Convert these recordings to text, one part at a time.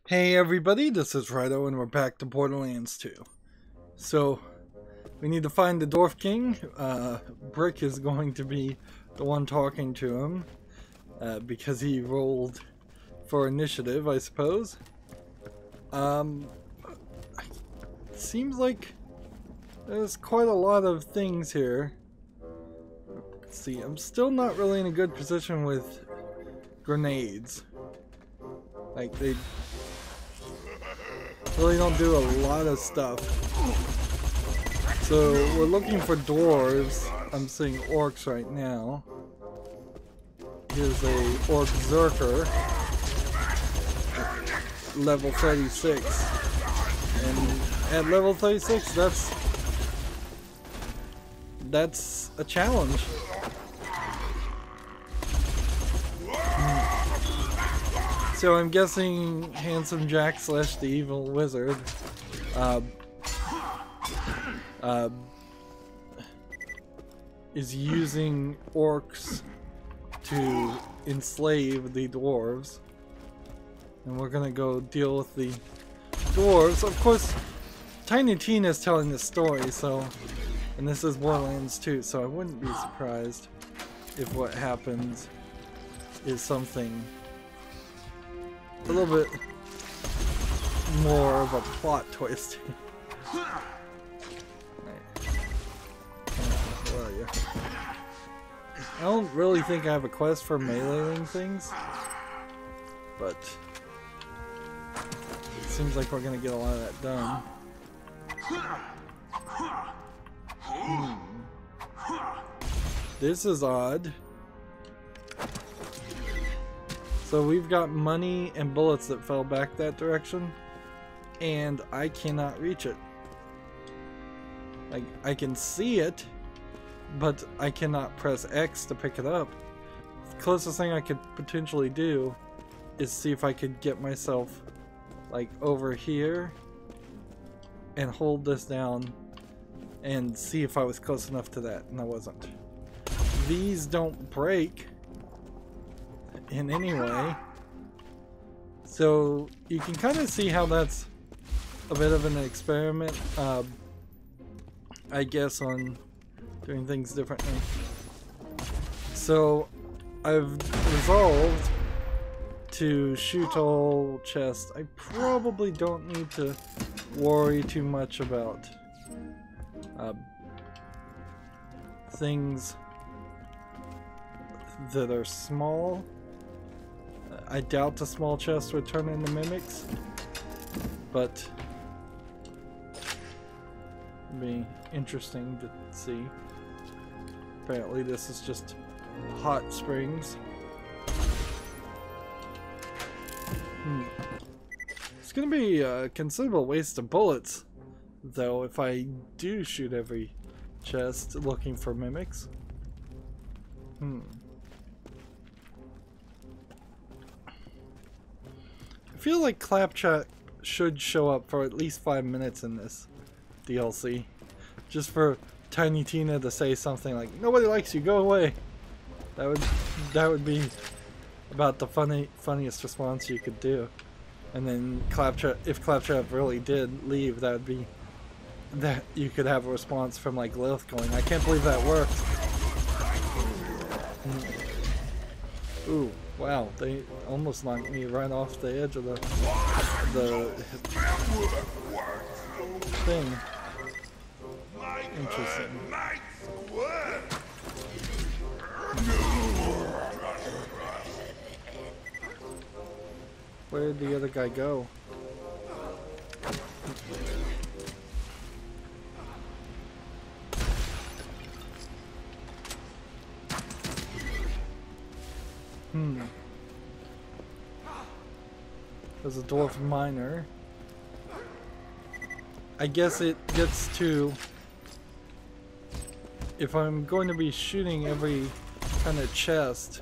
Hey everybody, this is Rydo and we're back to Borderlands 2. So, we need to find the Dwarf King. Brick is going to be the one talking to him, because he rolled for initiative, I suppose. It seems like there's quite a lot of things here. Let's see, I'm still not really in a good position with grenades. Like, they really don't do a lot of stuff. So we're looking for dwarves. I'm seeing orcs right now. Here's a Gunzerker, level 36. And at level 36, that's a challenge. So I'm guessing Handsome Jack / the Evil Wizard is using orcs to enslave the dwarves, and we're gonna go deal with the dwarves. Of course, Tiny Tina is telling the story, so, and this is Borderlands 2, so I wouldn't be surprised if what happens is something a little bit more of a plot twist. Where are you? I don't really think I have a quest for meleeing things, but it seems like we're gonna get a lot of that done. This is odd. So we've got money and bullets that fell back that direction, and I cannot reach it. Like, I can see it, but I cannot press X to pick it up. The closest thing I could potentially do is see if I could get myself like over here and hold this down and see if I was close enough to that, and I wasn't. These don't break in any way, so you can kind of see how that's a bit of an experiment, I guess, on doing things differently. So I've resolved to shoot all chests. I probably don't need to worry too much about things that are small. I doubt the small chest would turn into mimics, but it'd be interesting to see. Apparently this is just hot springs. It's gonna be a considerable waste of bullets, though, if I do shoot every chest looking for mimics. I feel like Claptrap should show up for at least 5 minutes in this DLC, just for Tiny Tina to say something like, "Nobody likes you, go away." That would be about the funniest response you could do. And then Claptrap, if Claptrap really did leave, that would be that you could have a response from like Lilith going, "I can't believe that worked." Ooh, wow, they almost knocked me right off the edge of the thing. Interesting. Where did the other guy go? There's a dwarf miner. I guess it gets to, if I'm going to be shooting every kind of chest.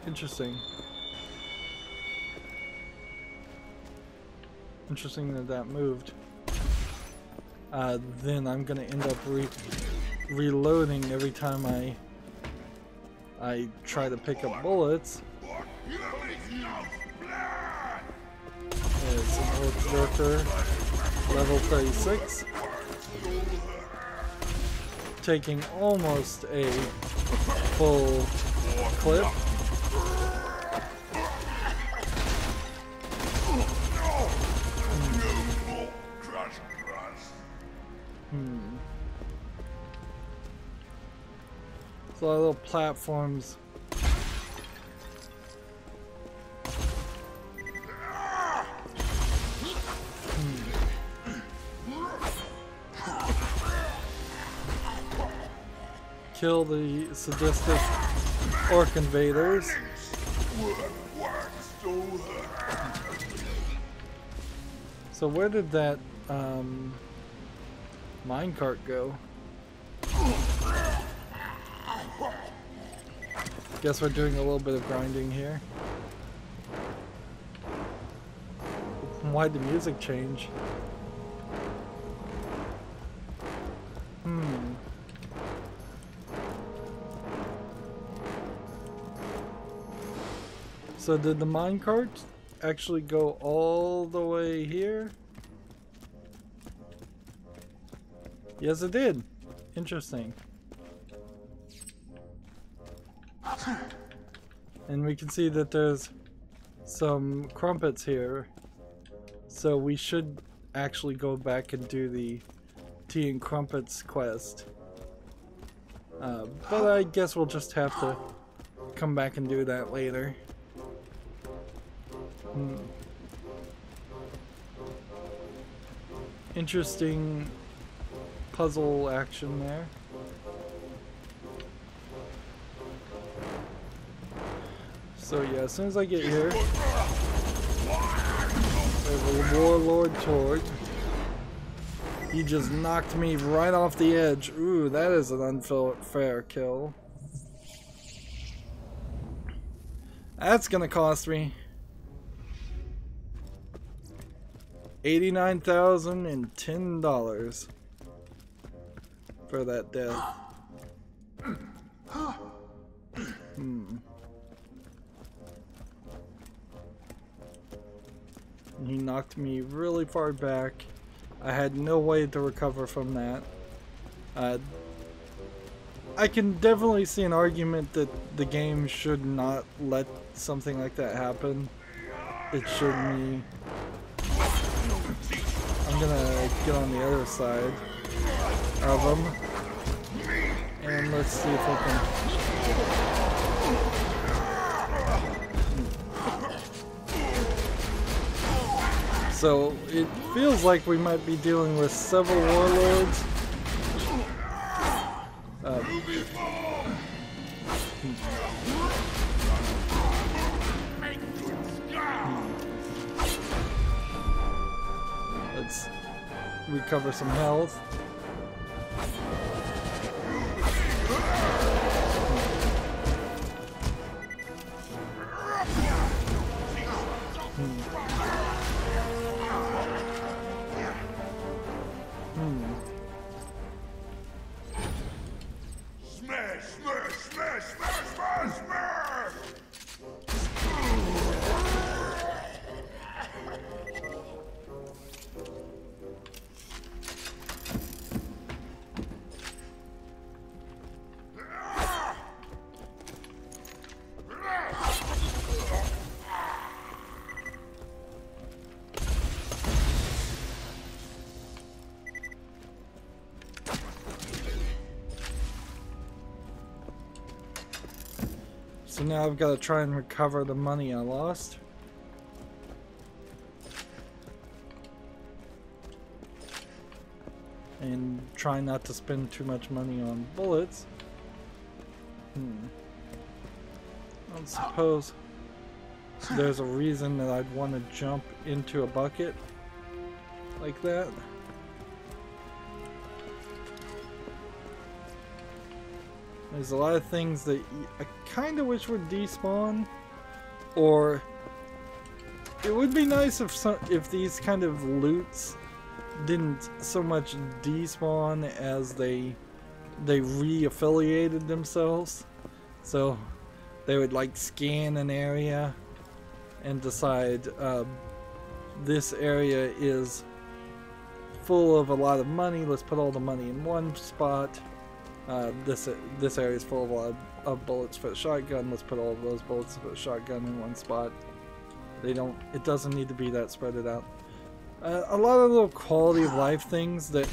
Interesting. Interesting that moved. Then I'm gonna end up reloading every time I try to pick up bullets, There's an Gunzerker, level 36. Taking almost a full clip. So a lot of little platforms. Kill the sadistic orc invaders. So where did that minecart go? Guess we're doing a little bit of grinding here. Why'd the music change? So did the minecart actually go all the way here? Yes, it did. Interesting. And we can see that there's some crumpets here. So we should actually go back and do the tea and crumpets quest. But I guess we'll just have to come back and do that later. Interesting puzzle action there. So yeah, as soon as I get here, there's a warlord Torg. He just knocked me right off the edge. Ooh, that is an unfair kill. That's gonna cost me $89,010 for that death. He knocked me really far back. I had no way to recover from that. I can definitely see an argument that the game should not let something like that happen. It should be. I'm gonna get on the other side of him, and let's see if I can. So it feels like we might be dealing with several warlords. Let's recover some health. So now I've got to try and recover the money I lost. And try not to spend too much money on bullets. I don't suppose there's a reason that I'd want to jump into a bucket like that. There's a lot of things that I kind of wish would despawn, or it would be nice if these kind of loots didn't so much despawn as they re-affiliated themselves. So they would like scan an area and decide this area is full of a lot of money, let's put all the money in one spot. This area is full of a lot of bullets for the shotgun, let's put all of those bullets for the shotgun in one spot. It doesn't need to be that spread it out. A lot of little quality of life things that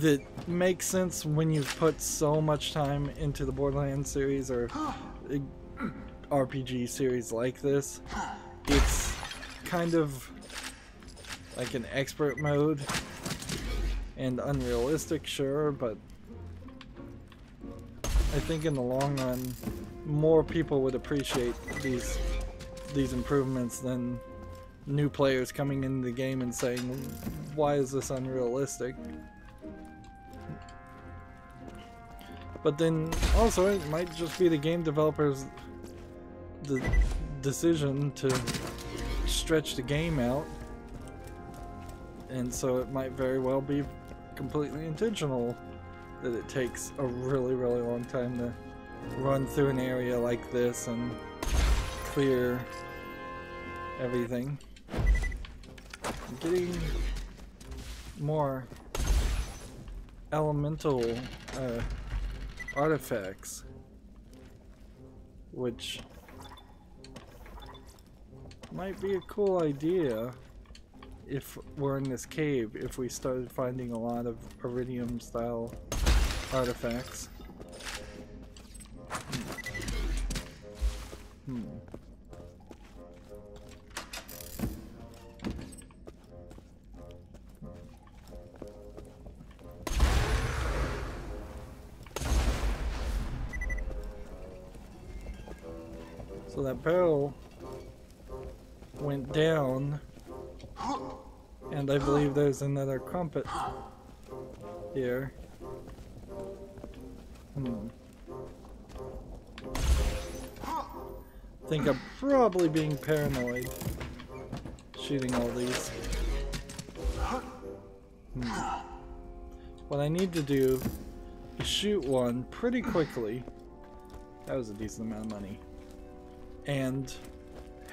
that make sense when you've put so much time into the Borderlands series or RPG series like this. It's kind of like an expert mode and unrealistic, sure, but I think in the long run more people would appreciate these improvements than new players coming into the game and saying, why is this unrealistic? But then also it might just be the game developers' decision to stretch the game out, and so it might very well be completely intentional that it takes a really long time to run through an area like this and clear everything. I'm getting more elemental artifacts, which might be a cool idea if we're in this cave, if we started finding a lot of iridium style artifacts. So that barrel went down, and I believe there's another crumpet here. I think I'm probably being paranoid shooting all these. What I need to do is shoot one pretty quickly. That was a decent amount of money. And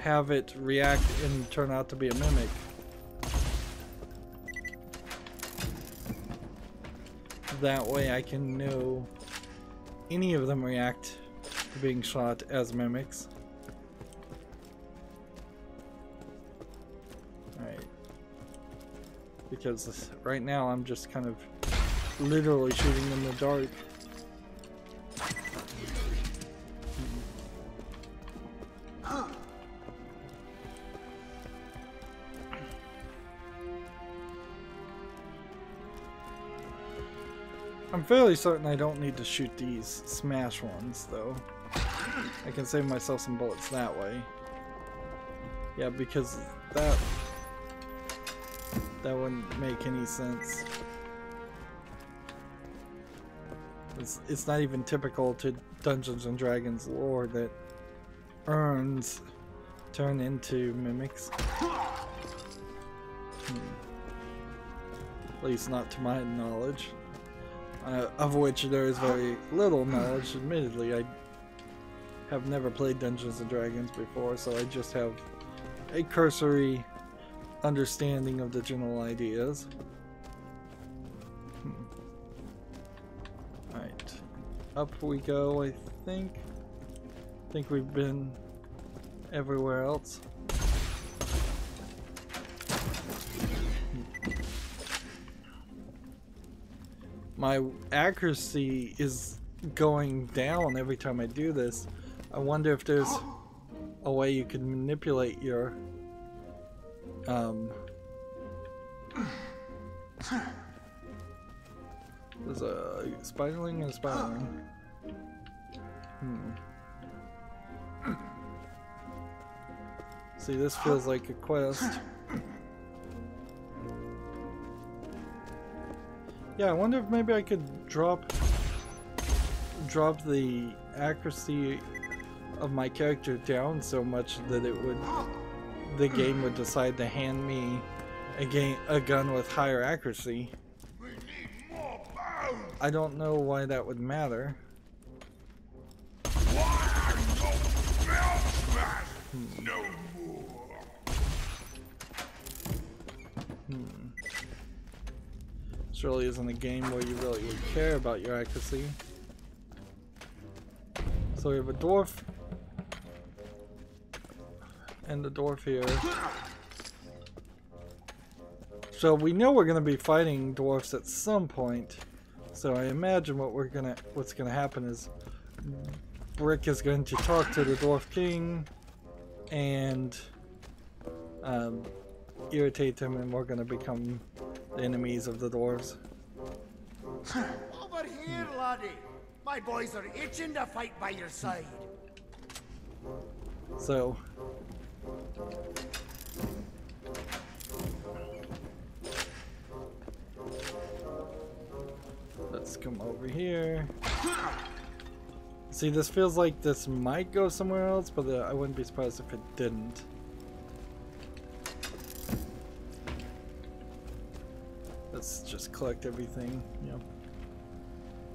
have it react and turn out to be a mimic. That way I can know any of them react to being shot as mimics. Alright. Because right now I'm just kind of literally shooting in the dark. I'm fairly certain I don't need to shoot these smash ones, though. I can save myself some bullets that way. Yeah, because that wouldn't make any sense. It's not even typical to Dungeons and Dragons lore that urns turn into mimics. At least not to my knowledge. Of which there is very little knowledge, admittedly. I have never played Dungeons and Dragons before, so I just have a cursory understanding of the general ideas. Alright. Up we go, I think. I think we've been everywhere else. My accuracy is going down every time I do this. I wonder if there's a way you can manipulate your there's a spiderling and a spiderling. See, this feels like a quest. Yeah, I wonder if maybe I could drop the accuracy of my character down so much that the game would decide to hand me a gun with higher accuracy. We need more bones. I don't know why that would matter. No more. This really isn't a game where you really would care about your accuracy. So we have a dwarf and a dwarf here. So we know we're gonna be fighting dwarfs at some point. So I imagine what's gonna happen is Brick is going to talk to the dwarf king and irritate him, and we're gonna become the enemies of the dwarves. Over here, laddie. My boys are itching to fight by your side. So let's come over here. See, this feels like this might go somewhere else, but I wouldn't be surprised if it didn't. Let's just collect everything. Yep.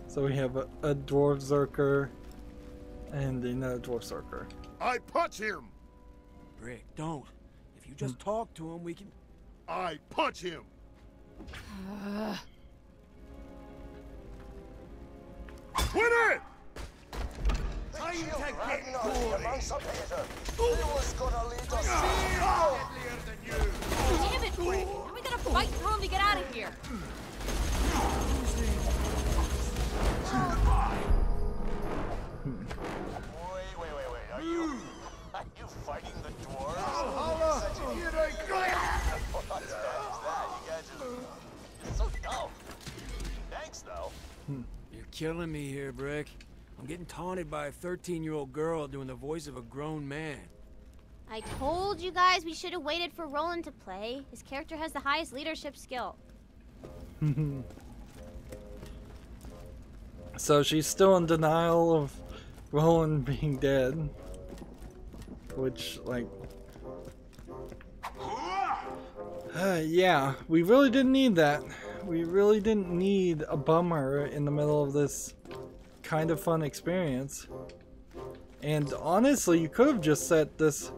So we have a Gunzerker and another Gunzerker. I punch him. Brick, don't. If you just talk to him, we can... I punch him. Win it! Time to get going. He was gonna lead us. Deadlier than you. Damn it, Brick! Now we gotta fight through him to get out of here. Wait. Are you fighting the dwarves? Holla! Here I go! What the hell is that? You guys are so dumb. Thanks, though. You're killing me here, Brick. I'm getting taunted by a 13-year-old girl doing the voice of a grown man. I told you guys we should have waited for Roland to play. His character has the highest leadership skill. So she's still in denial of Roland being dead. Which, like... yeah, we really didn't need that. We really didn't need a bummer in the middle of this kind of fun experience. And honestly, you could have just set this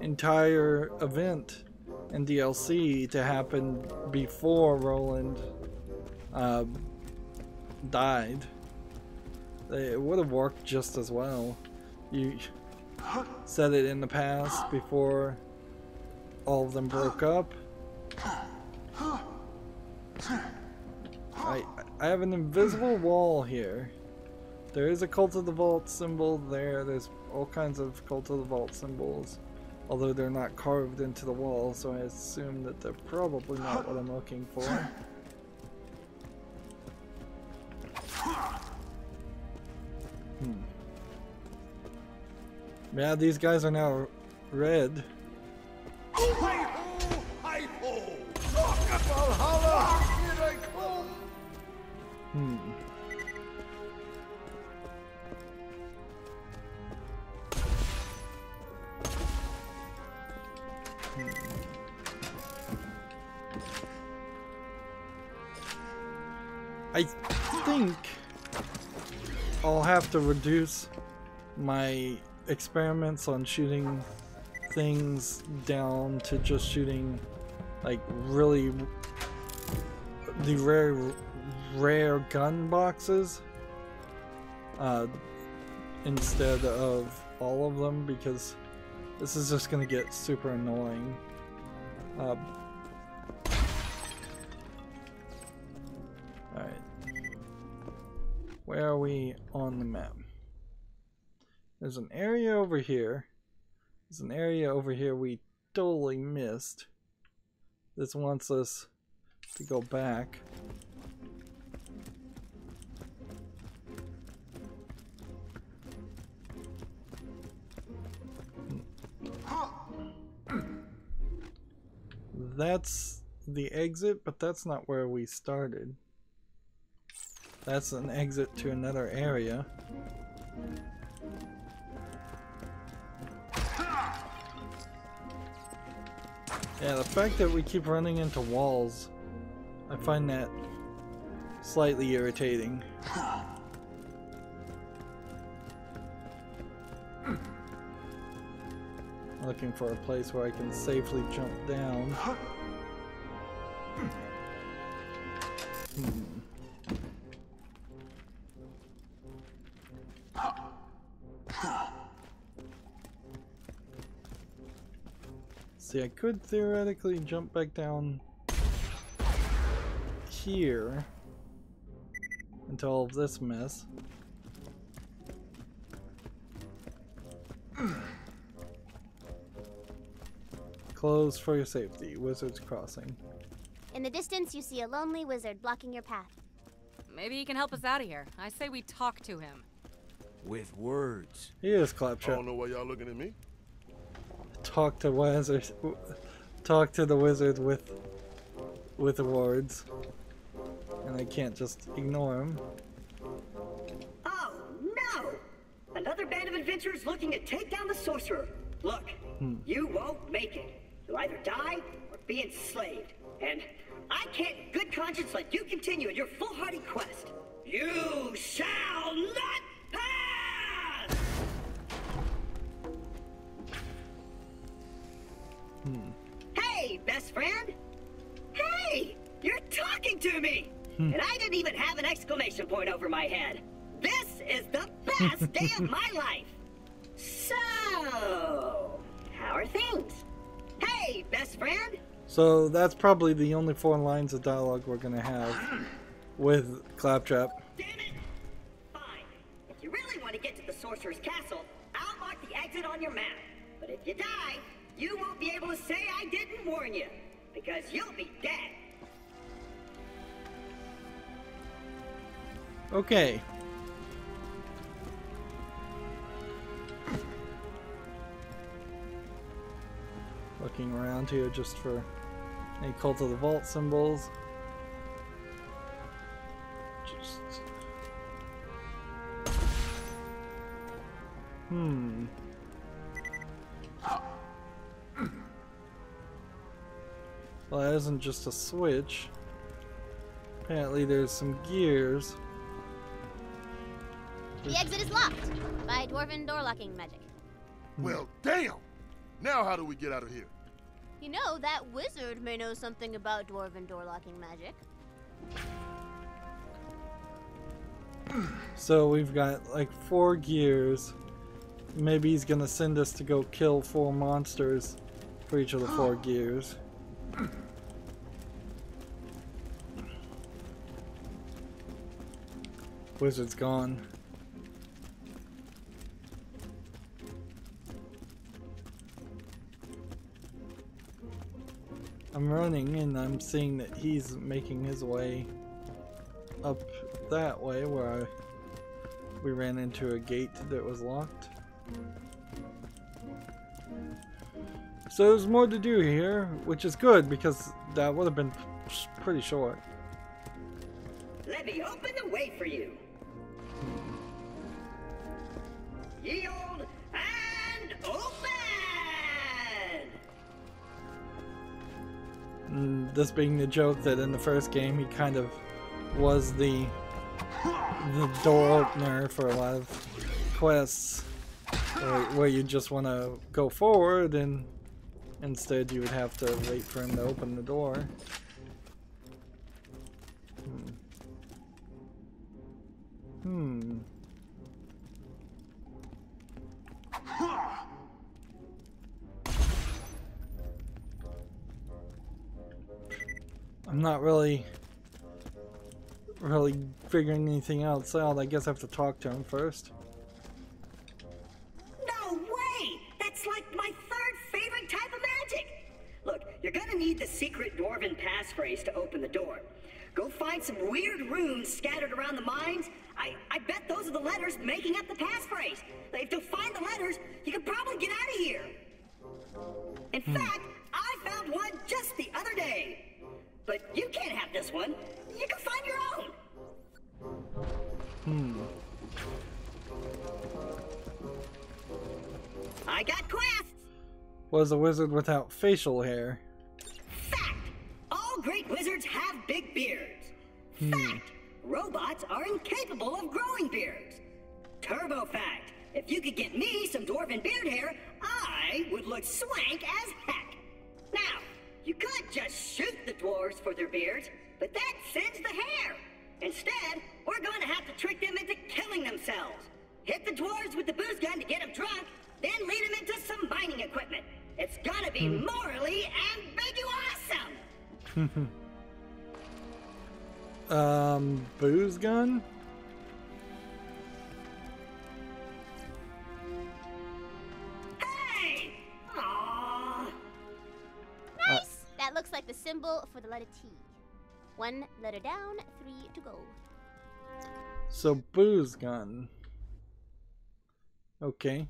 entire event and DLC to happen before Roland died. It would have worked just as well. You said it in the past before all of them broke up. I have an invisible wall here. There is a Cult of the Vault symbol there. There's all kinds of Cult of the Vault symbols. Although they're not carved into the wall, so I assume that they're probably not what I'm looking for. Yeah, these guys are now red. Hi-ho! Hi-ho! Valhalla! Here I come! I think I'll have to reduce my experiments on shooting things down to just shooting like really the rare gun boxes instead of all of them, because this is just gonna get super annoying. Alright. Where are we on the map? There's an area over here. There's an area over here we totally missed. This wants us to go back. That's the exit, but that's not where we started. That's an exit to another area. Yeah, the fact that we keep running into walls, I find that slightly irritating. Looking for a place where I can safely jump down. See, I could theoretically jump back down here into all of this mess. Close for your safety. Wizard's Crossing. In the distance, you see a lonely wizard blocking your path. Maybe he can help us out of here. I say we talk to him. With words. He is I Claptrap. don't know why y'all looking at me. Talk to wizard. Talk to the wizard with words, and I can't just ignore him. Oh no! Another band of adventurers looking to take down the sorcerer. Look, you won't make it. You'll either die or be enslaved. And I can't in good conscience let you continue in your foolhardy quest. You shall not pass! Hey, best friend! Hey! You're talking to me! And I didn't even have an exclamation point over my head. This is the best day of my life! So, how are things? Hey, best friend! So that's probably the only 4 lines of dialogue we're gonna have with Claptrap. Damn it! Fine. If you really want to get to the sorcerer's castle, I'll mark the exit on your map. But if you die, you won't be able to say I didn't warn you, because you'll be dead. Okay. Looking around here just for any Cult of the Vault symbols. Just... Well, that isn't just a switch. Apparently there's some gears. The exit is locked by dwarven door locking magic. Well, damn! Now how do we get out of here? You know, that wizard may know something about dwarven door locking magic. So we've got like 4 gears. Maybe he's gonna send us to go kill 4 monsters for each of the 4 gears. Wizard's gone. I'm running and I'm seeing that he's making his way up that way where we ran into a gate that was locked. So there's more to do here, which is good because that would have been pretty short. Let me open the way for you. Yield and open! This being the joke that in the first game he kind of was the door opener for a lot of quests where you just want to go forward and instead you would have to wait for him to open the door. I'm not really figuring anything else out. I guess I have to talk to him first. No way! That's like my 3rd favorite type of magic! Look, you're gonna need the secret dwarven passphrase to open the door. Go find some weird runes scattered around the mines. I bet those are the letters making up the passphrase. If you'll find the letters, you can probably get out of here. In fact, I found one just the other day. But you can't have this one. You can find your own. I got quests. Was a wizard without facial hair. Fact. All great wizards have big beards. Fact. robots are incapable of growing beards. Turbo fact, if you could get me some dwarven beard hair, I would look swank as heck. Now, you could just shoot the dwarves for their beards, but that sends the hair. Instead, we're going to have to trick them into killing themselves. Hit the dwarves with the booze gun to get them drunk, then lead them into some mining equipment. It's gonna be morally ambiguous. Booze gun? Hey! Aww. Nice! That looks like the symbol for the letter T. 1 letter down, 3 to go. So, booze gun. Okay.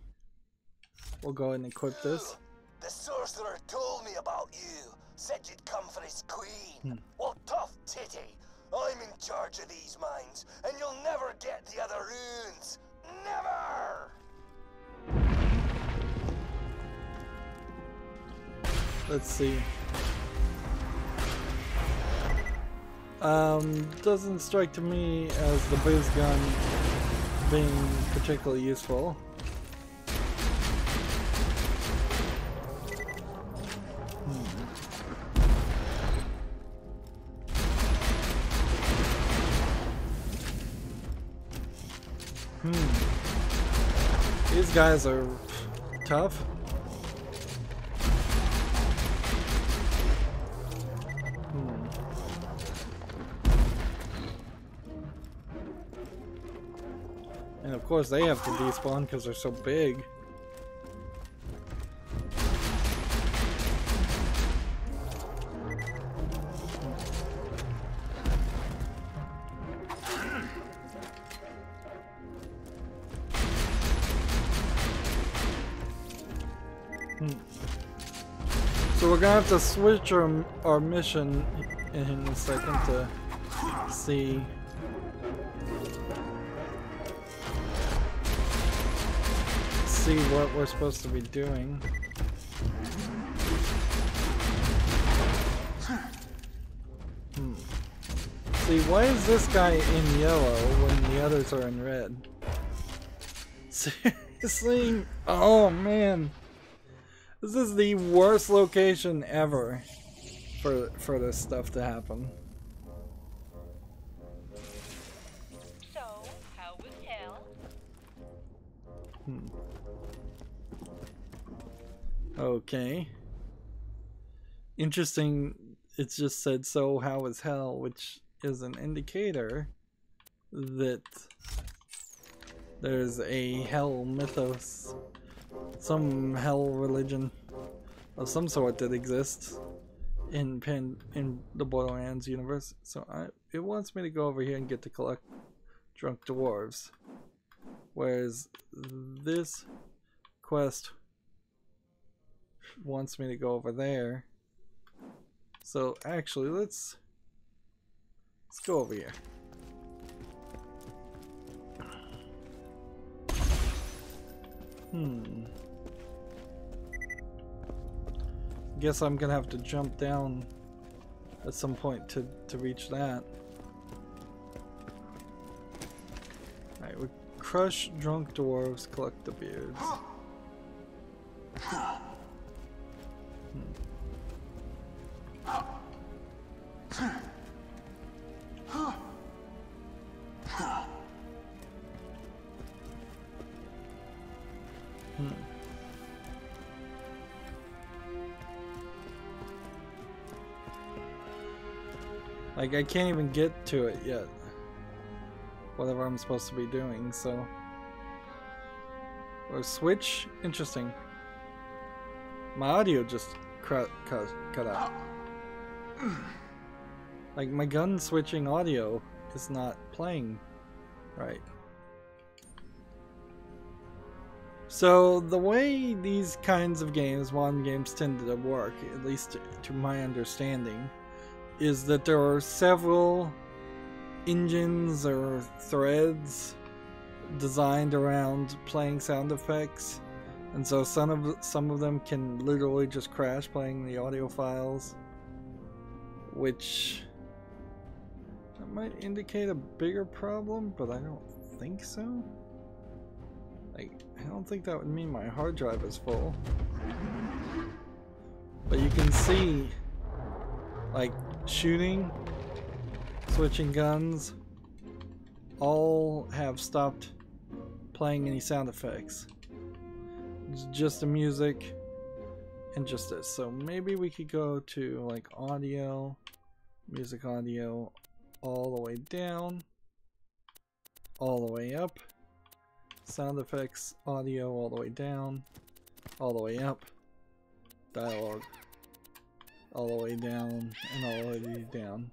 We'll go ahead and equip this. The sorcerer told me about you. Said you'd come for his queen. Well, tough titty. I'm in charge of these mines, and you'll never get the other runes. Never! Let's see. Doesn't strike to me as the booze gun being particularly useful. These guys are tough. And of course they have to despawn because they're so big. So we're gonna have to switch our mission in a second to see what we're supposed to be doing. See, why is this guy in yellow when the others are in red? Seriously? Oh man. This is the worst location ever for this stuff to happen. So, how was hell? Okay. Interesting, it just said, so how was hell, which is an indicator that there's a hell mythos, some hell religion of some sort that exists in the Borderlands universe. So it wants me to go over here and get to collect drunk dwarves, whereas this quest wants me to go over there. So actually let's go over here. Guess I'm gonna have to jump down at some point to reach that. Alright, we crush drunk dwarves, collect the beards. Like, I can't even get to it yet. Whatever I'm supposed to be doing, so. Or switch? Interesting. My audio just cut out. Like, my gun switching audio is not playing right. So, the way these kinds of games, modern games, tend to work, at least to my understanding, is that there are several engines or threads designed around playing sound effects, and so some of them can literally just crash playing the audio files, which might indicate a bigger problem, but I don't think so. Like, I don't think that would mean my hard drive is full. But you can see, like, shooting, switching guns, all have stopped playing any sound effects. It's just the music and just this. So maybe we could go to like audio, music audio, all the way down, all the way up, sound effects audio all the way down, all the way up, dialogue all the way down, and all the way down.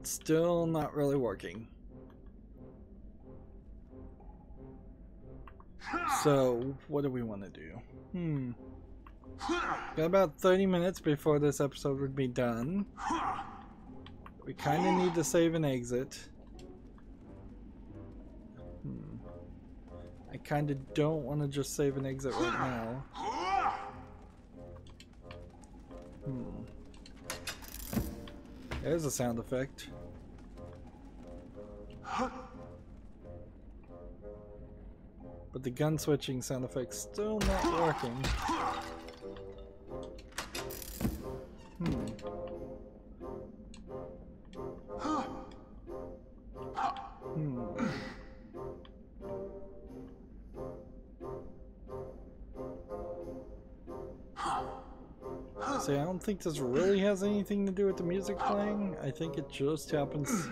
Still not really working. So, what do we want to do? Got about 30 minutes before this episode would be done. We kind of need to save and exit. I kind of don't want to just save and exit right now. There's a sound effect. But the gun switching sound effect's still not working. See, I don't think this really has anything to do with the music playing. I think it just happens.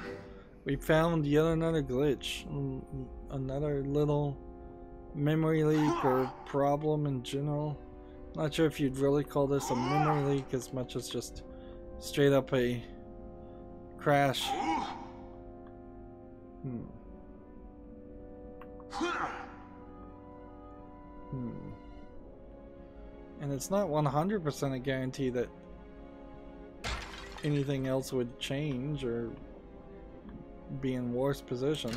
We found yet another glitch. Another little memory leak or problem in general. Not sure if you'd really call this a memory leak as much as just straight up a crash. And it's not 100% a guarantee that anything else would change or be in worse position.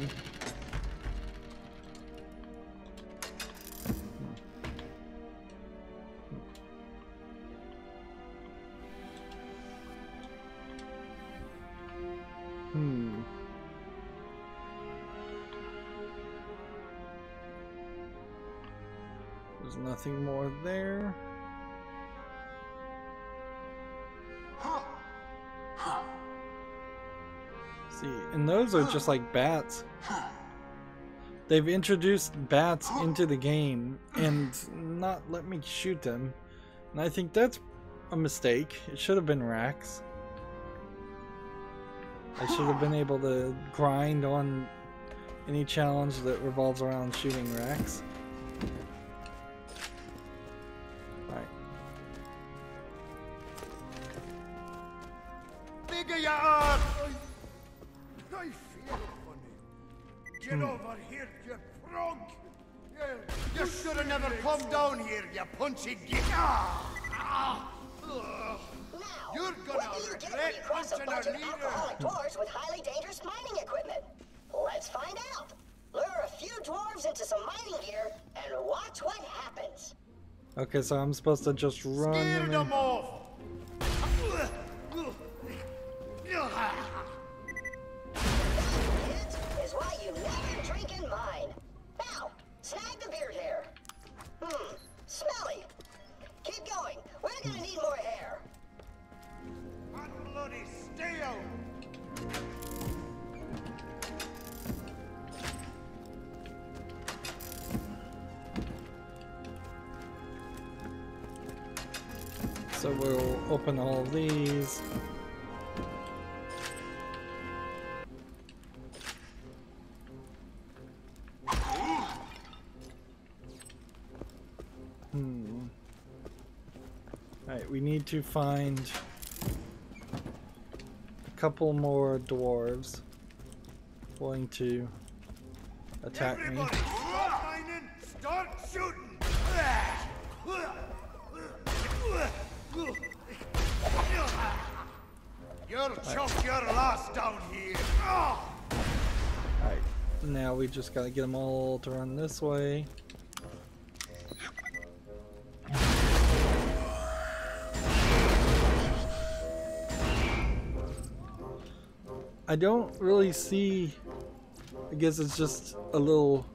There's nothing more there. See, and those are just like bats. They've introduced bats into the game and not let me shoot them. And I think that's a mistake. It should have been racks. I should have been able to grind on any challenge that revolves around shooting racks. Alright. Bigger you are! I feel funny. Get over here, you frog! You should have never come down here, you punchy git! You're gonna regret punching our leader! Alcoholic dwarves with highly dangerous mining equipment. Let's find out. Lure a few dwarves into some mining gear and watch what happens. Okay, so I'm supposed to just run Scare them off! Kids, is why you never drink and mine. Now, snag the beard hair. Smelly. Keep going. We're gonna need more hair. Bloody stay out! So we'll open all of these. Alright, we need to find a couple more dwarves willing to attack me. Everybody stop mining, start shooting! You'll choke your loss down here. Now we just gotta get them all to run this way. I don't really see. I guess it's just a little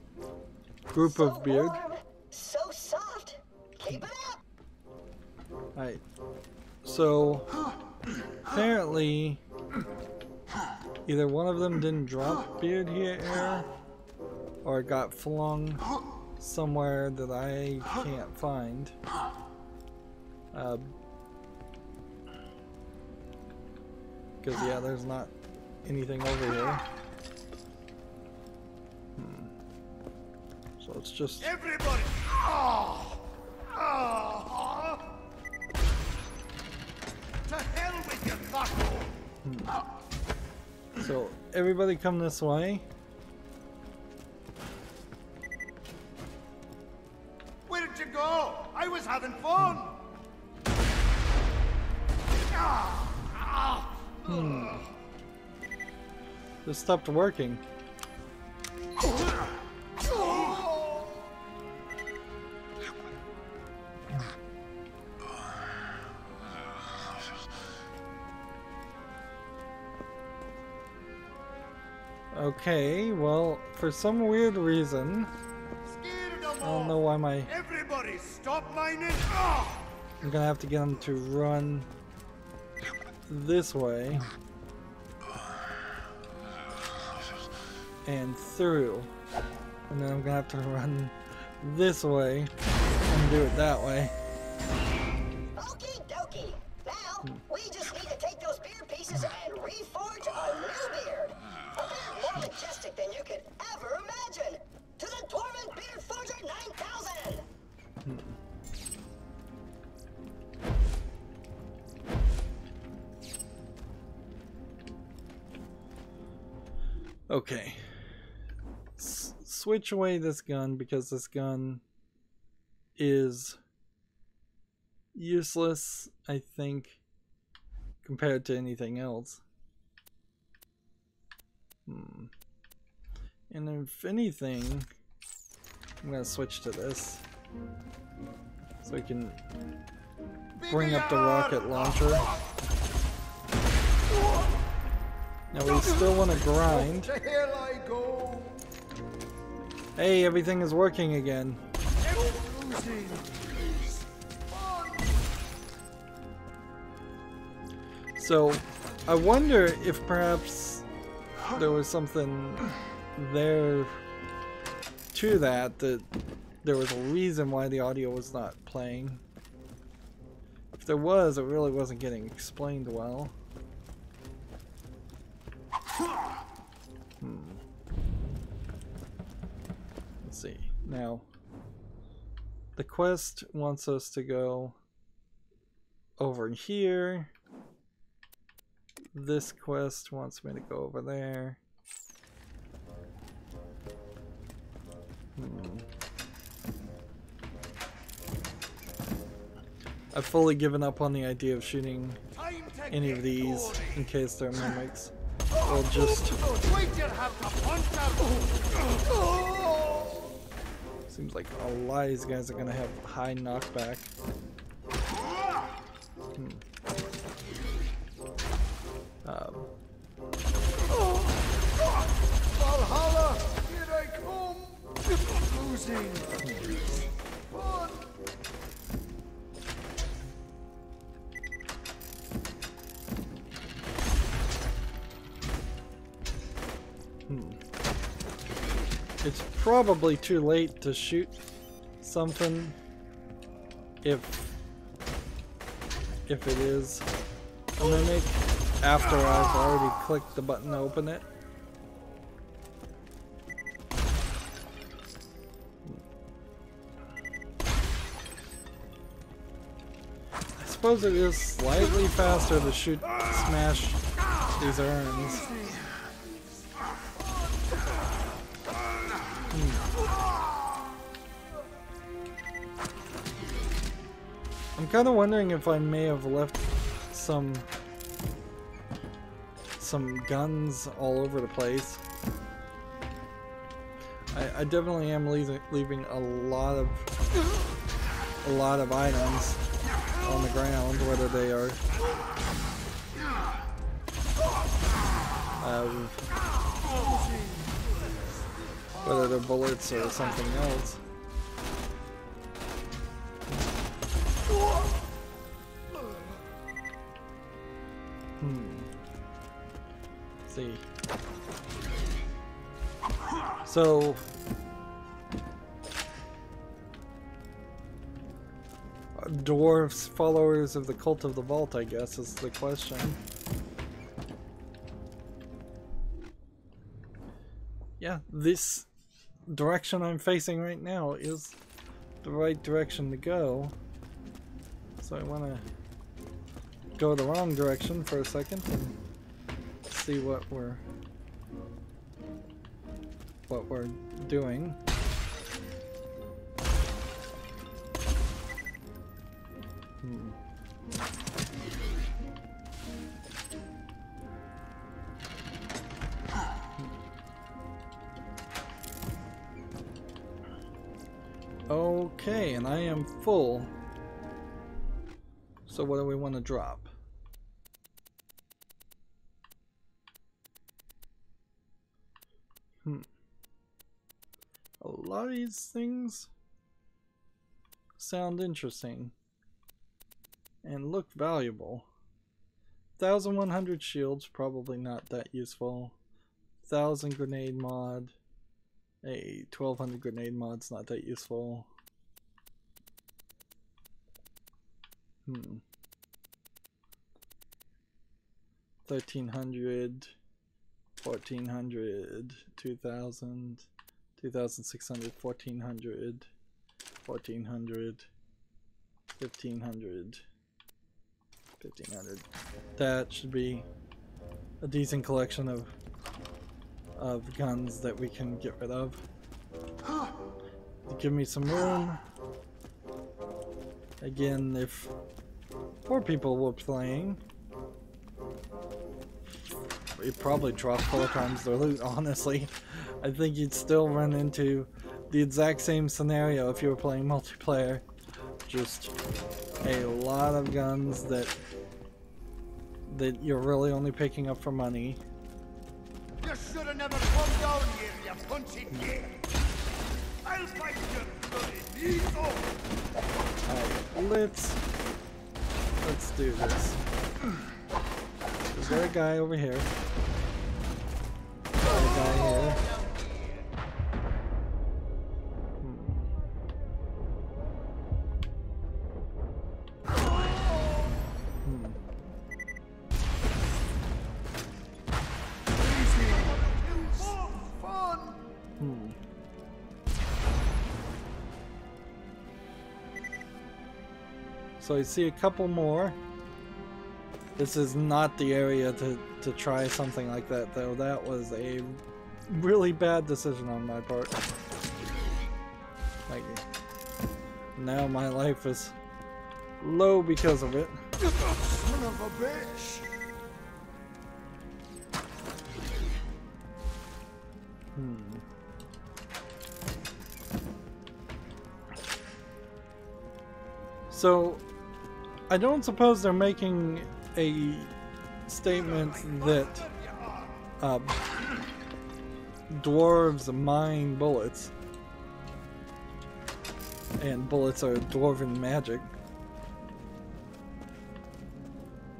group of beard. Warm, so soft. Keep it up. Alright. So apparently either one of them didn't drop beard here or it got flung somewhere that I can't find. Because yeah, there's not anything over here. So it's just Everybody! To hell with your knuckle! so everybody come this way. Where did you go? I was having fun! This stopped working. Okay, well, for some weird reason, I don't know why my... Everybody stop mining! I'm gonna have to get them to run this way and through, and then I'm gonna have to run this way and do it that way. Okie dokie. Now, we just need to take those beard pieces and reforge a new beard. A beard more majestic than you could ever imagine. To the Dwarven Beard Forger 9000! Okay. Switch away this gun because this gun is useless, I think, compared to anything else. And if anything, I'm gonna switch to this so we can bring up the rocket launcher. Now we still want to grind. Here I go. Hey, everything is working again. So, I wonder if perhaps there was something there to that there was a reason why the audio was not playing. If there was, it really wasn't getting explained well. Let's see. Now, the quest wants us to go over here. This quest wants me to go over there. I've fully given up on the idea of shooting any of these in case they're mimics. We'll just... Seems like a lot of these guys are gonna have high knockback. Valhalla, here I come. Losing. Fun. It's probably too late to shoot something if it is a mimic after I've already clicked the button to open it. I suppose it is slightly faster to smash these urns. I'm kind of wondering if I may have left some guns all over the place. I definitely am leaving a lot of items on the ground, whether they are whether they're bullets or something else. Let's see. So dwarves, followers of the cult of the vault, I guess, is the question. Yeah, this direction I'm facing right now is the right direction to go. So I want to go the wrong direction for a second and see what we're doing. Okay, and I am full. So what do we want to drop? A lot of these things sound interesting and look valuable. 1,100 shields, probably not that useful. 1,000 grenade mod. A 1,200 grenade mod's not that useful. 1,300, 1,400, 2,000, 2,600, 1,400, 1,400, 1,500, 1,500. That should be a decent collection of guns that we can get rid of. Give me some room. Again, if 4 people were playing, we'd probably drop 4 times their loot, honestly. I think you'd still run into the exact same scenario if you were playing multiplayer. Just a lot of guns that you're really only picking up for money. You should have never come down here, you punchy kid. I'll fight your bloody knees off. Alright, let's do this. Is there a guy over here? Is there a guy here? So I see a couple more. This is not the area to try something like that, though. That was a really bad decision on my part. Like, now my life is low because of it. Son of a bitch! So, I don't suppose they're making a statement that dwarves mine bullets, and bullets are dwarven magic.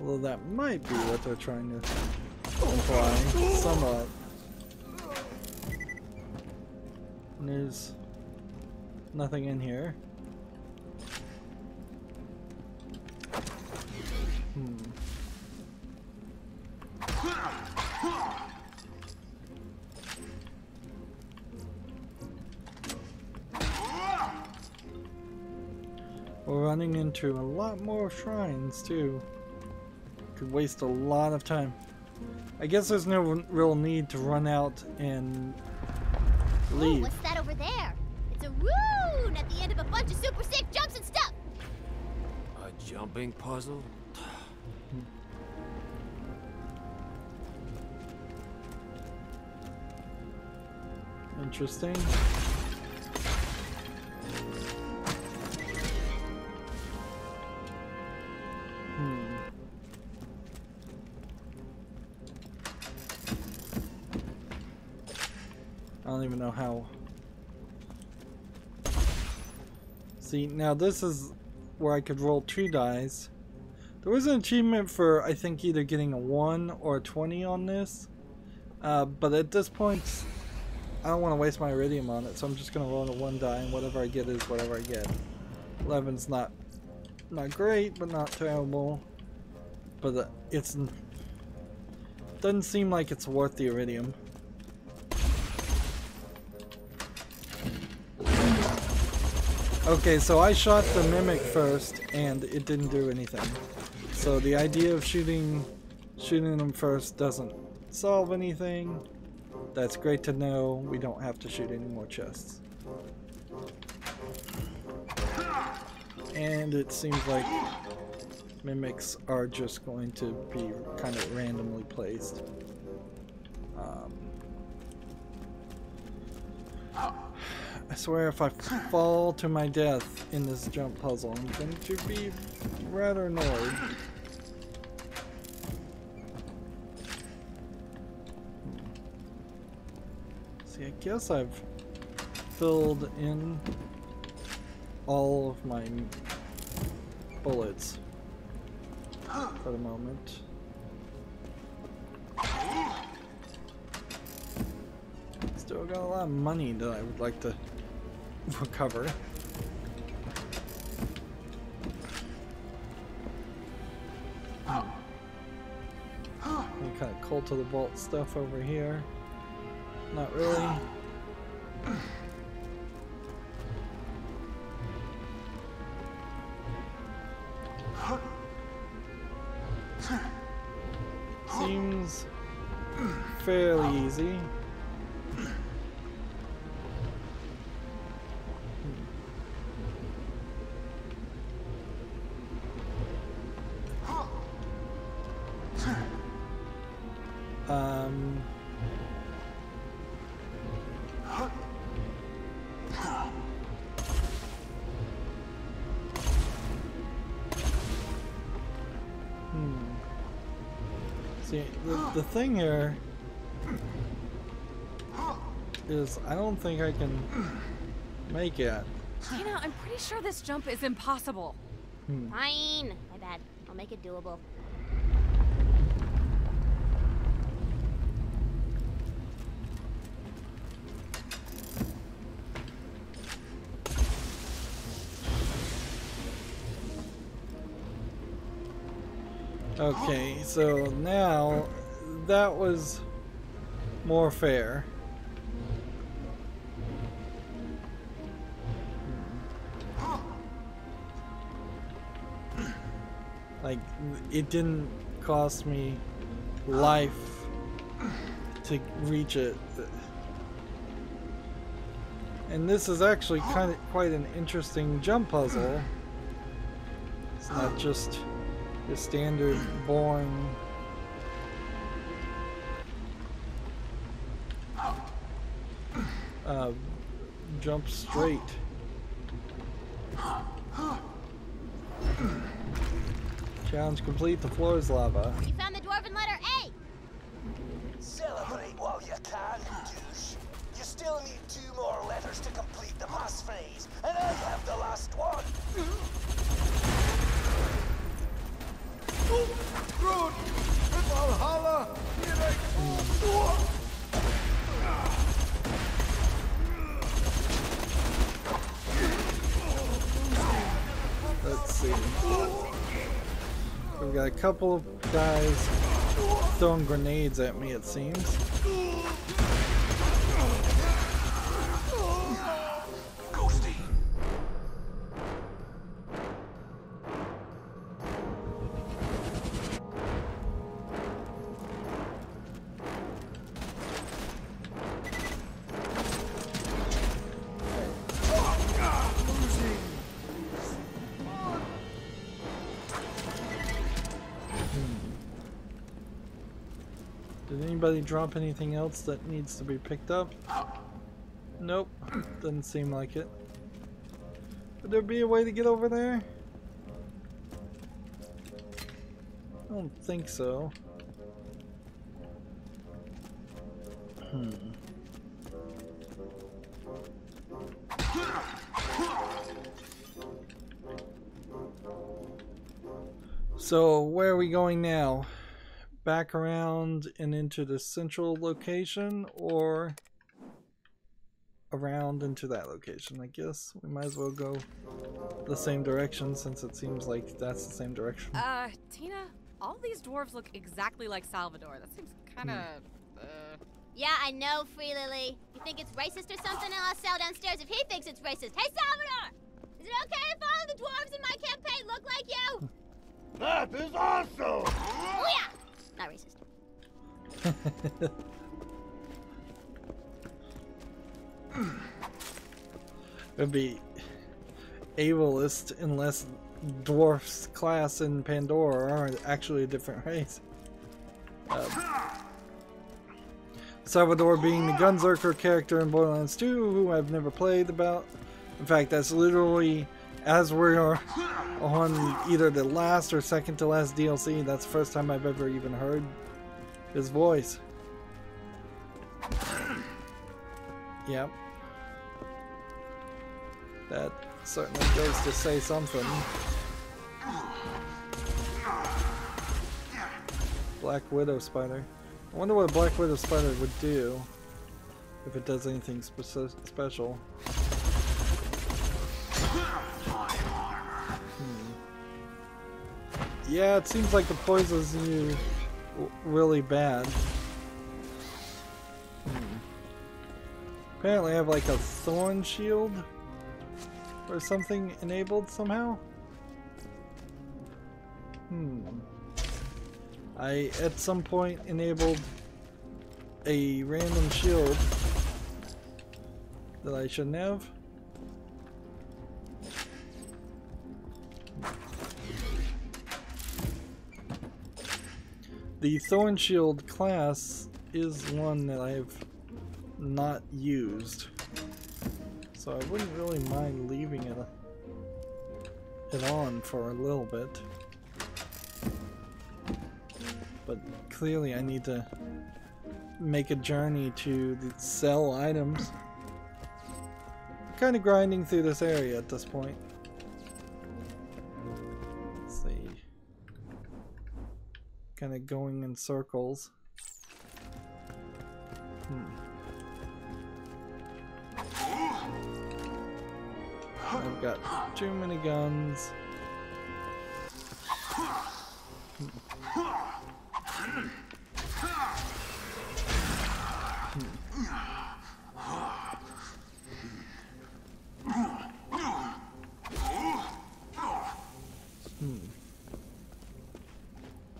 Although that might be what they're trying to imply, somewhat. And there's nothing in here. We're running into a lot more shrines too. Could waste a lot of time. I guess there's no real need to run out and leave. Ooh, what's that over there? It's a rune at the end of a bunch of super sick jumps and stuff. A jumping puzzle? Interesting. don't even know how. See, now this is where I could roll 2 dice. There was an achievement for, I think, either getting a 1 or a 20 on this. But at this point, I don't want to waste my iridium on it, so I'm just going to roll a 1 die, and whatever I get is whatever I get. 11's not great, but not terrible. But it's doesn't seem like it's worth the iridium. Okay, so I shot the mimic first, and it didn't do anything. So the idea of shooting them first doesn't solve anything. That's great to know. We don't have to shoot any more chests. And it seems like mimics are just going to be kind of randomly placed. I swear if I fall to my death in this jump puzzle, I'm going to be rather annoyed. See, I guess I've filled in all of my bullets for the moment. Still got a lot of money that I would like to recover. Any kind of cult of the vault stuff over here? Not really. Seems fairly easy. See, the thing here is I don't think I can make it. You know, I'm pretty sure this jump is impossible. Fine. My bad. I'll make it doable. Okay, so now that was more fair. Like, it didn't cost me life to reach it. And this is actually quite an interesting jump puzzle. It's not just the standard boring jump straight. Challenge complete, the floor is lava. You found the dwarven letter A! Celebrate while you can, douche. You still need 2 more letters to complete the passphrase, and I have the last one. Good! Valhalla! Here I come! Let's see. We've got a couple of guys throwing grenades at me, it seems. Did anybody drop anything else that needs to be picked up? Nope, doesn't seem like it. Would there be a way to get over there? I don't think so. So where are we going now? Back around and into the central location, or around into that location? I guess we might as well go the same direction since it seems like that's the same direction. Tina, all these dwarves look exactly like Salvador. That seems kinda, Yeah, I know, Free Lily. You think it's racist or something? I'll sell downstairs if he thinks it's racist. Hey, Salvador! Is it okay if all the dwarves in my campaign look like you? That is awesome! Oh yeah! Not racist. It'd be ableist unless dwarfs class in Pandora are actually a different race. Salvador being the Gunzerker character in Borderlands 2, who I've never played about. In fact, that's literally, as we're on either the last or second to last DLC, that's the first time I've ever even heard his voice. Yep. That certainly goes to say something. Black Widow Spider. I wonder what a Black Widow Spider would do if it does anything special. Yeah, it seems like it poisons you really bad. Apparently I have like a thorn shield or something enabled somehow. I at some point enabled a random shield that I shouldn't have. The Thorn Shield class is one that I've not used, so I wouldn't really mind leaving it on for a little bit. But clearly I need to make a journey to sell items. I'm kind of grinding through this area at this point. Let's see. Kind of going in circles. I've got too many guns.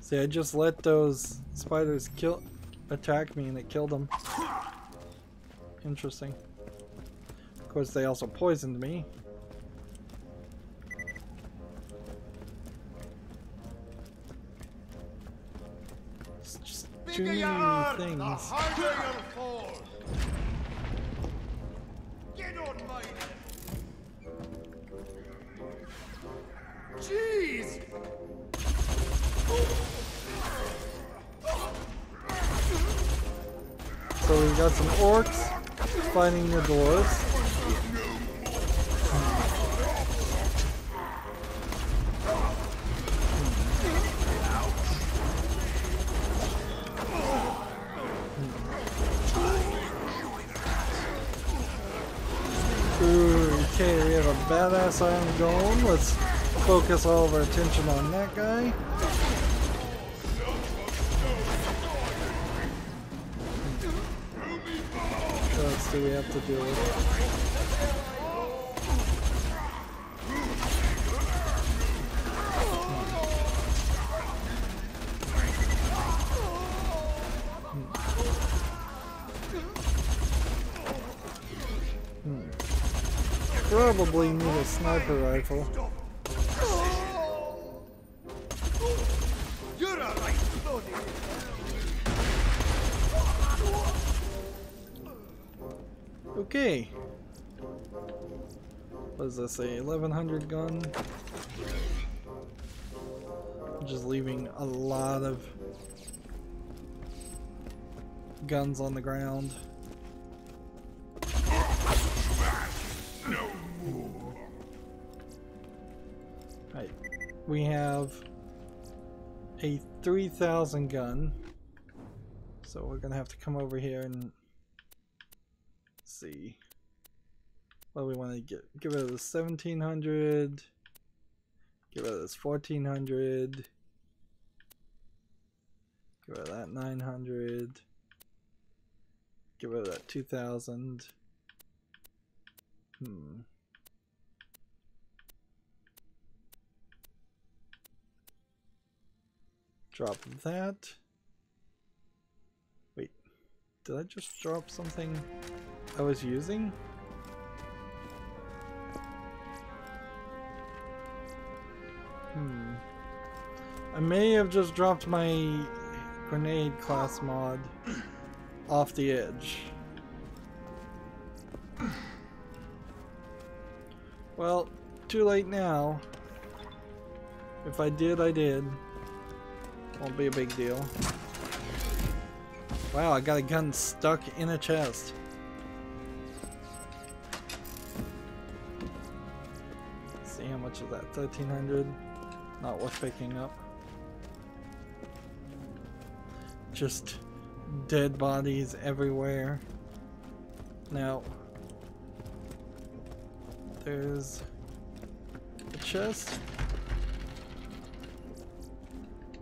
See, I just let those spiders attack me and it killed them. Interesting. Of course, they also poisoned me. It's just too many things. Get on my jeez! So we got some orcs fighting the dwarves. Okay, we have a badass iron golem. Let's focus all of our attention on that guy. What else do we have to deal with? Probably need a sniper rifle. You're a right bloody. Okay. What does this say? 1100 gun. Just leaving a lot of guns on the ground. Right. We have a 3000 gun. So we're gonna have to come over here and see what we want to get. Get rid of this 1700. Get rid of this 1400. Get rid of that 900. Get rid of that 2000. Drop that. Wait, did I just drop something I was using? I may have just dropped my grenade class mod off the edge. Well, too late now. If I did, I did. Won't be a big deal. Wow, I got a gun stuck in a chest. Let's see how much is that? 1300. Not worth picking up. Just dead bodies everywhere. Now, there's a chest.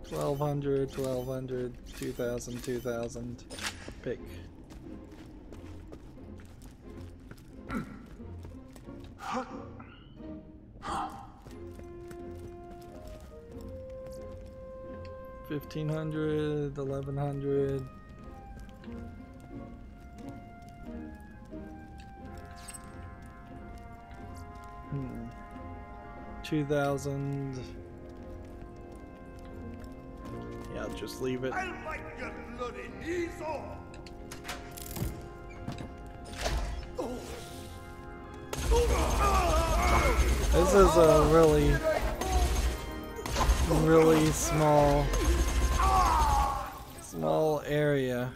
1200, 1200, 2000, 2000. Pick. $1,500, $1,100. 2,000. Yeah, I'll just leave it. I'll bite your bloody knees off. This is a really small area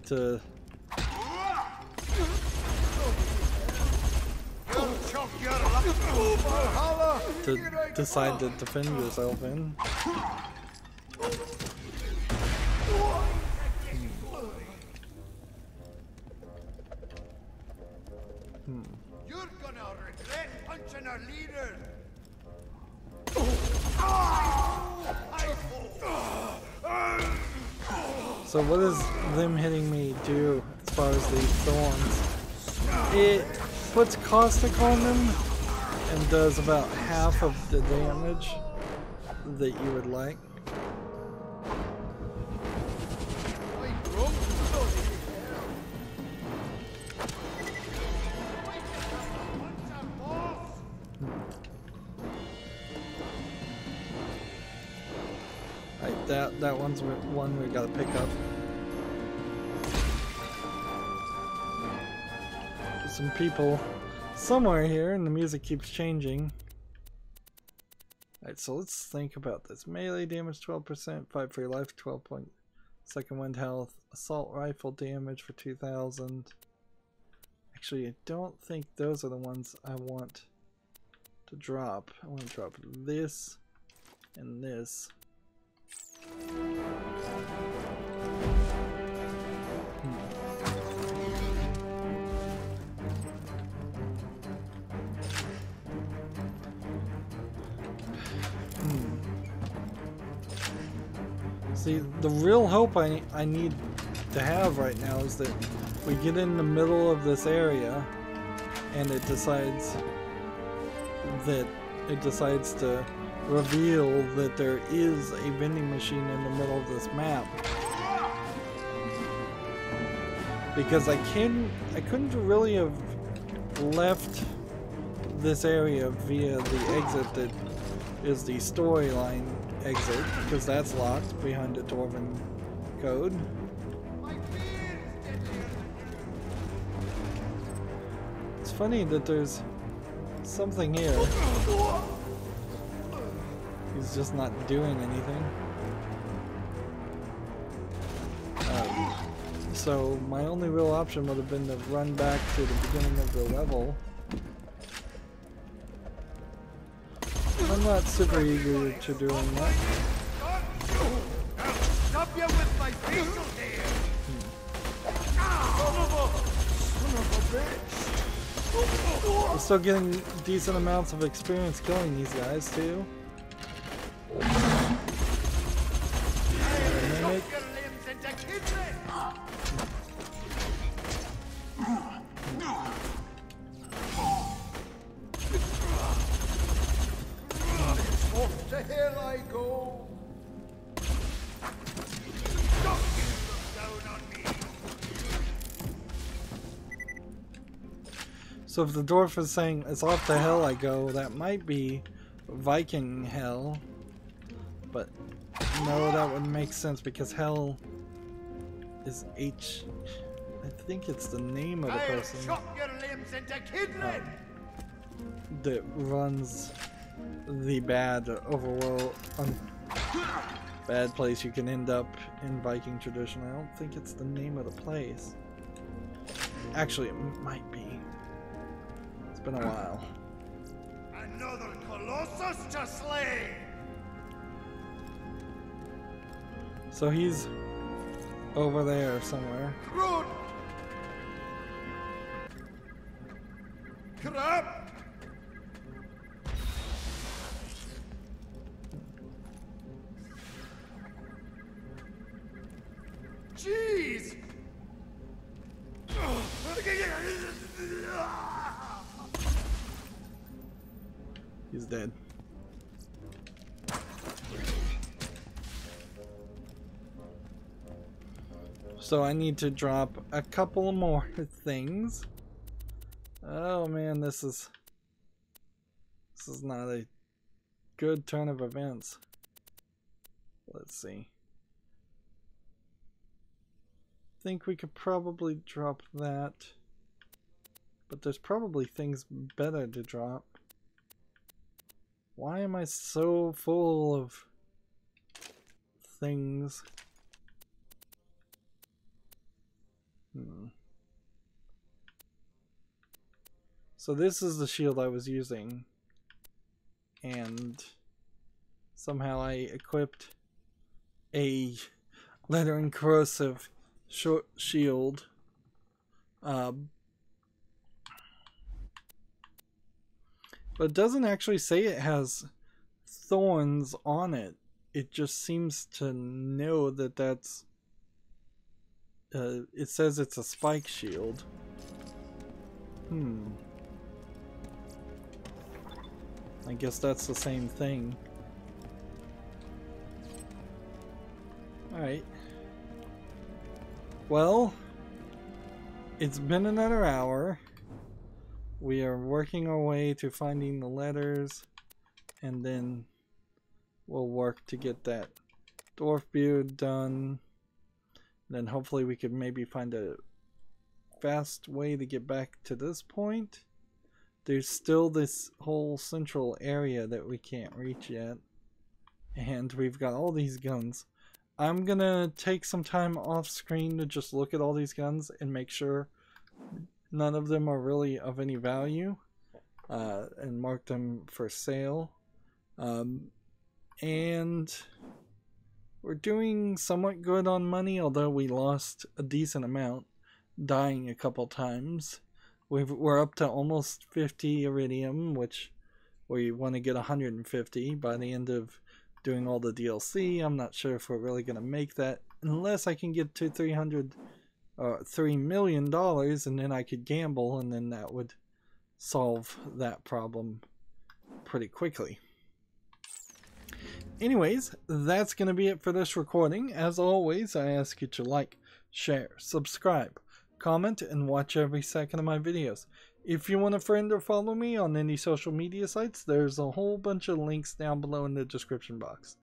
to decide to defend yourself in. You're gonna regret punching our leader. So what does them hitting me do as far as these thorns? It puts caustic on them and does about half of the damage that you would like. Right, that one's one we gotta pick up. There's some people somewhere here, and the music keeps changing. Alright, so let's think about this. Melee damage 12%, fight for your life 12 point, second wind health, assault rifle damage for 2000. Actually, I don't think those are the ones I want to drop. I want to drop this and this. See, the real hope I need to have right now is that we get in the middle of this area and it decides to reveal that there is a vending machine in the middle of this map. Because I couldn't really have left this area via the exit that is the storyline exit, because that's locked behind a dwarven code. It's funny that there's something here. He's just not doing anything. So my only real option would have been to run back to the beginning of the level. I'm not super eager to doing that. Stop you with my facial hair! Son of a bitch! We're still getting decent amounts of experience killing these guys too. Mimic. Your limbs into kidney! Off to hell I go! Stop getting down on me! So if the dwarf is saying it's off the hell I go, that might be Viking hell. But no, that would make sense because hell is H. I think it's the name of the person I'll chop your limbs into kidney! that runs the bad overworld, bad place you can end up in Viking tradition. I don't think it's the name of the place. Actually, it might be. It's been a while. Another colossus to slay! So he's over there somewhere. Run! Crap! Jeez! He's dead. So I need to drop a couple more things. Oh man, this is not a good turn of events. Let's see. Think we could probably drop that, but there's probably things better to drop. Why am I so full of things? So this is the shield I was using, and somehow I equipped a lettering corrosive short shield. But it doesn't actually say it has thorns on it. It just seems to know that that's it says it's a spike shield. I guess that's the same thing. Alright. Well, it's been another hour. We are working our way to finding the letters, and then we'll work to get that dwarf beard done. Then hopefully we could maybe find a fast way to get back to this point. There's still this whole central area that we can't reach yet, and we've got all these guns. I'm gonna take some time off screen to just look at all these guns and make sure none of them are really of any value, and mark them for sale. And we're doing somewhat good on money, although we lost a decent amount, dying a couple times. We're up to almost 50 iridium, which we want to get 150 by the end of doing all the DLC. I'm not sure if we're really going to make that unless I can get to $3 million, and then I could gamble, and then that would solve that problem pretty quickly. Anyways, that's going to be it for this recording. As always, I ask you to like, share, subscribe, comment, and watch every second of my videos. If you want to friend or follow me on any social media sites, there's a whole bunch of links down below in the description box.